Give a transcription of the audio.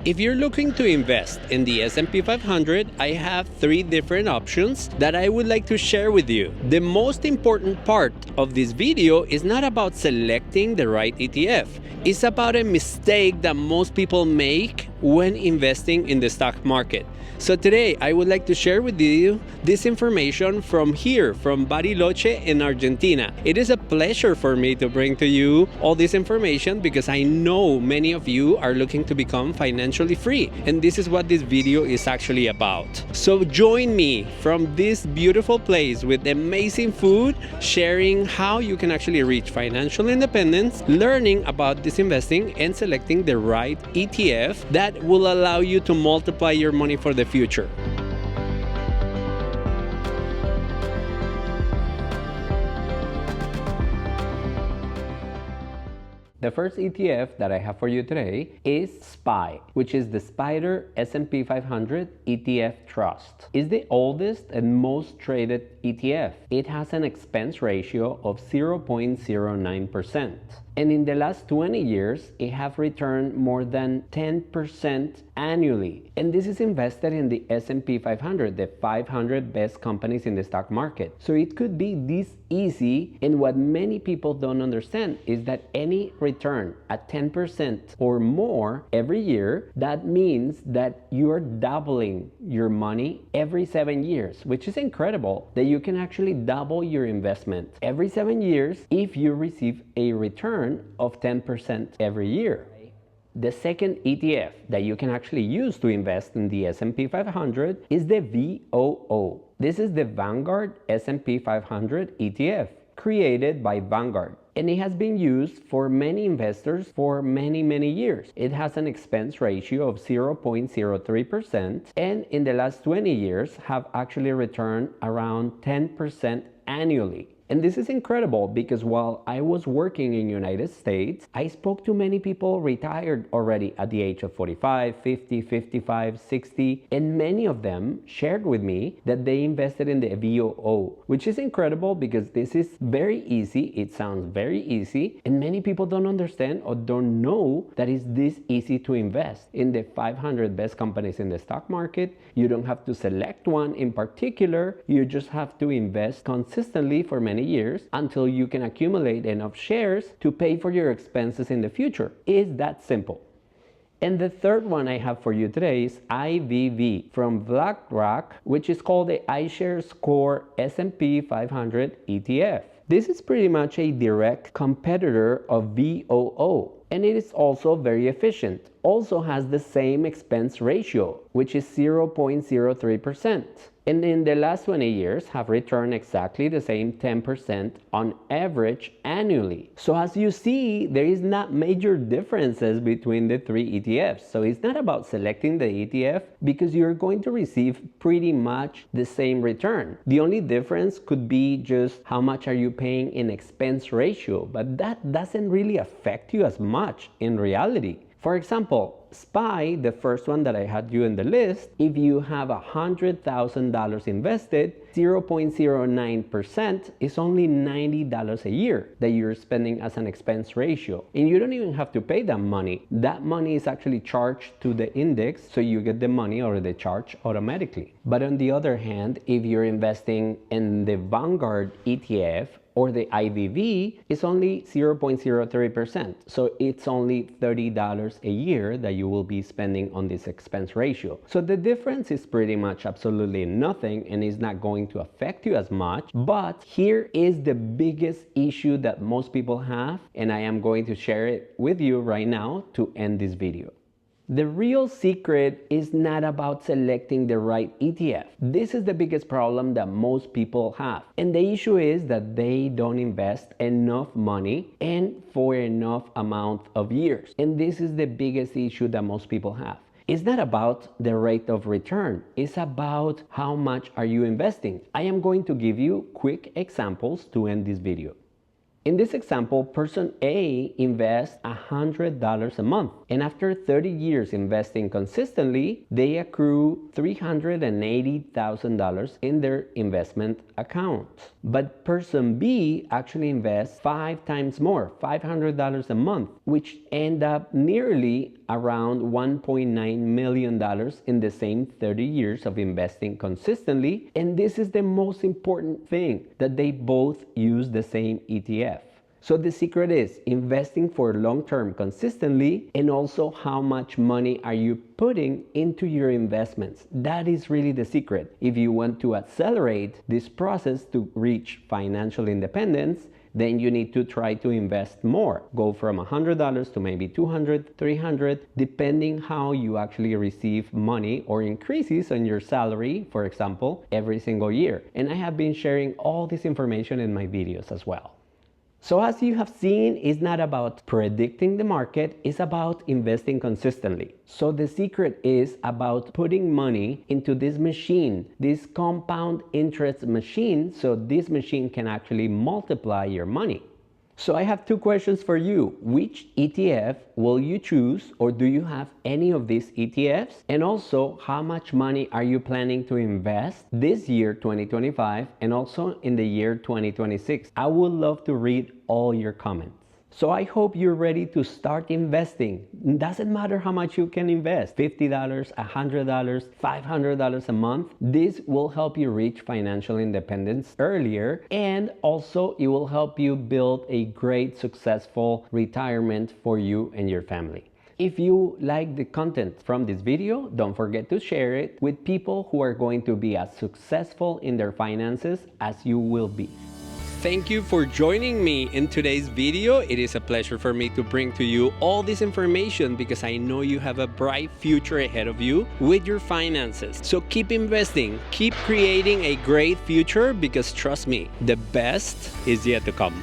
If you're looking to invest in the S&P 500, I have 3 different options that I would like to share with you. The most important part of this video is not about selecting the right ETF. It's about a mistake that most people make when investing in the stock market. So today, I would like to share with you this information from here, from Bariloche in Argentina. It is a pleasure for me to bring to you all this information because I know many of you are looking to become financially free. And this is what this video is actually about. So join me from this beautiful place with amazing food, sharing how you can actually reach financial independence, learning about this investing, and selecting the right ETF that will allow you to multiply your money for the future. The first ETF that I have for you today is SPY, which is the Spider S&P 500 ETF Trust. It's the oldest and most traded ETF. It has an expense ratio of 0.09%. And in the last 20 years, it has returned more than 10% annually. And this is invested in the S&P 500, the 500 best companies in the stock market. So it could be this easy. And what many people don't understand is that any return at 10% or more every year, that means that you're doubling your money every 7 years, which is incredible that you can actually double your investment every 7 years if you receive a return of 10% every year. The second ETF that you can actually use to invest in the S&P 500 is the VOO. This is the Vanguard S&P 500 ETF, created by Vanguard. And it has been used for many investors for many years. It has an expense ratio of 0.03% and in the last 20 years have actually returned around 10% annually. And this is incredible because while I was working in the United States, I spoke to many people retired already at the age of 45, 50, 55, 60, and many of them shared with me that they invested in the VOO, which is incredible because this is very easy. It sounds very easy, and many people don't understand or don't know that it's this easy to invest in the 500 best companies in the stock market. You don't have to select one in particular. You just have to invest consistently for many years until you can accumulate enough shares to pay for your expenses in the future. It's that simple. And the third one I have for you today is IVV from BlackRock, which is called the iShares Core S&P 500 ETF. This is pretty much a direct competitor of VOO, and it is also very efficient. Also has the same expense ratio, which is 0.03%. And in the last 20 years have returned exactly the same 10% on average annually. So as you see, there is not major differences between the 3 ETFs. So it's not about selecting the ETF because you're going to receive pretty much the same return. The only difference could be just how much are you paying in expense ratio, but that doesn't really affect you as much in reality. For example, SPY, the first one that I had you in the list, if you have $100,000 invested, 0.09% is only $90 a year that you're spending as an expense ratio. And you don't even have to pay that money. That money is actually charged to the index, so you get the money or the charge automatically. But on the other hand, if you're investing in the Vanguard ETF, or the IVV, is only 0.03%. So it's only $30 a year that you will be spending on this expense ratio. So the difference is pretty much absolutely nothing and is not going to affect you as much. But here is the biggest issue that most people have, and I am going to share it with you right now to end this video. The real secret is not about selecting the right ETF. This is the biggest problem that most people have. And the issue is that they don't invest enough money and for enough amount of years. And this is the biggest issue that most people have. It's not about the rate of return. It's about how much are you investing. I am going to give you quick examples to end this video. In this example, person A invests $100 a month, and after 30 years investing consistently, they accrue $380,000 in their investment account. But person B actually invests 5 times more, $500 a month, which end up nearly around $1.9 million in the same 30 years of investing consistently. And this is the most important thing, that they both use the same ETF. So the secret is investing for long term consistently, and also how much money are you putting into your investments. That is really the secret. If you want to accelerate this process to reach financial independence, then you need to try to invest more. Go from $100 to maybe $200, $300, depending how you actually receive money or increases on your salary, for example, every single year. And I have been sharing all this information in my videos as well. So as you have seen, it's not about predicting the market, it's about investing consistently. So the secret is about putting money into this machine, this compound interest machine, so this machine can actually multiply your money. So I have 2 questions for you. Which ETF will you choose, or do you have any of these ETFs? And also, how much money are you planning to invest this year, 2025, and also in the year 2026? I would love to read all your comments. So I hope you're ready to start investing. It doesn't matter how much you can invest, $50, $100, $500 a month. This will help you reach financial independence earlier, and also it will help you build a great, successful retirement for you and your family. If you like the content from this video, don't forget to share it with people who are going to be as successful in their finances as you will be. Thank you for joining me in today's video. It is a pleasure for me to bring to you all this information, because I know you have a bright future ahead of you with your finances. So keep investing, keep creating a great future, because trust me, the best is yet to come.